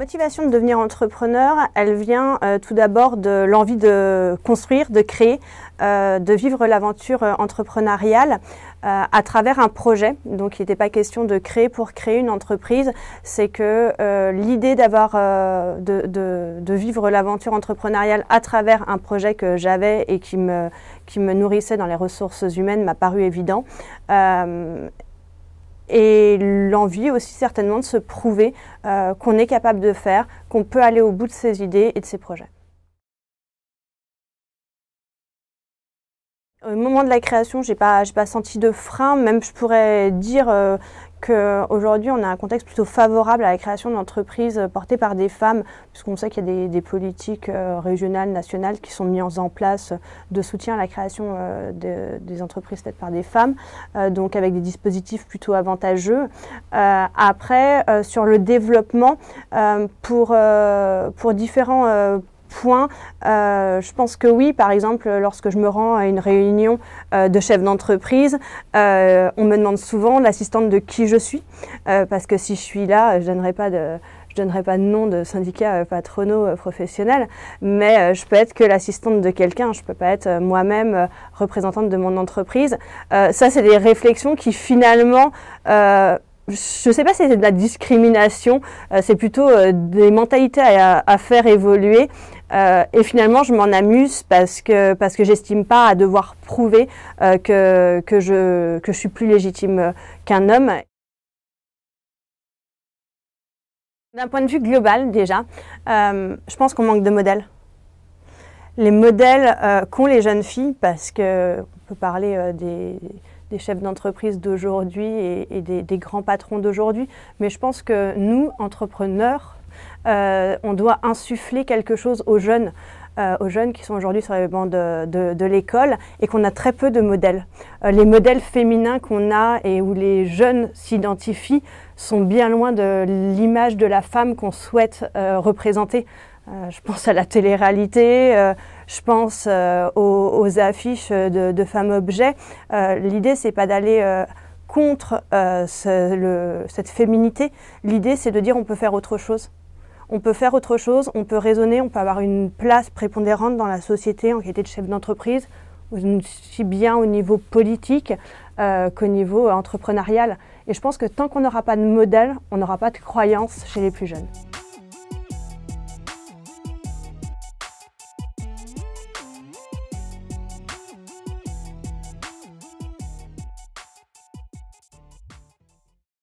motivation de devenir entrepreneur, elle vient tout d'abord de l'envie de construire, de créer, de vivre l'aventure entrepreneuriale à travers un projet. Donc il n'était pas question de créer pour créer une entreprise, c'est que l'idée de vivre l'aventure entrepreneuriale à travers un projet que j'avais et qui me nourrissait dans les ressources humaines m'a paru évident. Et l'envie aussi certainement de se prouver qu'on est capable de faire, qu'on peut aller au bout de ses idées et de ses projets. Au moment de la création, j'ai pas senti de frein, même je pourrais dire qu'aujourd'hui on a un contexte plutôt favorable à la création d'entreprises portées par des femmes, puisqu'on sait qu'il y a des politiques régionales, nationales qui sont mises en place de soutien à la création des entreprises faites par des femmes, donc avec des dispositifs plutôt avantageux. Après, sur le développement, pour différents points, je pense que oui, par exemple, lorsque je me rends à une réunion de chefs d'entreprise, on me demande souvent l'assistante de qui je suis, parce que si je suis là, je donnerai pas de nom de syndicat patronaux professionnel, mais je peux être que l'assistante de quelqu'un, je peux pas être moi-même représentante de mon entreprise. Ça, c'est des réflexions qui finalement je ne sais pas si c'est de la discrimination, c'est plutôt des mentalités à faire évoluer. Et finalement, je m'en amuse parce que j'estime pas à devoir prouver que je suis plus légitime qu'un homme. D'un point de vue global, déjà, je pense qu'on manque de modèles. Les modèles qu'ont les jeunes filles, parce qu'on peut parler des chefs d'entreprise d'aujourd'hui et des grands patrons d'aujourd'hui. Mais je pense que nous, entrepreneurs, on doit insuffler quelque chose aux jeunes qui sont aujourd'hui sur les bancs de l'école et qu'on a très peu de modèles. Les modèles féminins qu'on a et où les jeunes s'identifient sont bien loin de l'image de la femme qu'on souhaite représenter. Je pense à la télé-réalité, je pense aux affiches de femmes objets. L'idée, c'est pas d'aller contre cette féminité. L'idée, c'est de dire on peut faire autre chose. On peut faire autre chose, on peut raisonner, on peut avoir une place prépondérante dans la société en qualité de chef d'entreprise, aussi bien au niveau politique qu'au niveau entrepreneurial. Et je pense que tant qu'on n'aura pas de modèle, on n'aura pas de croyance chez les plus jeunes.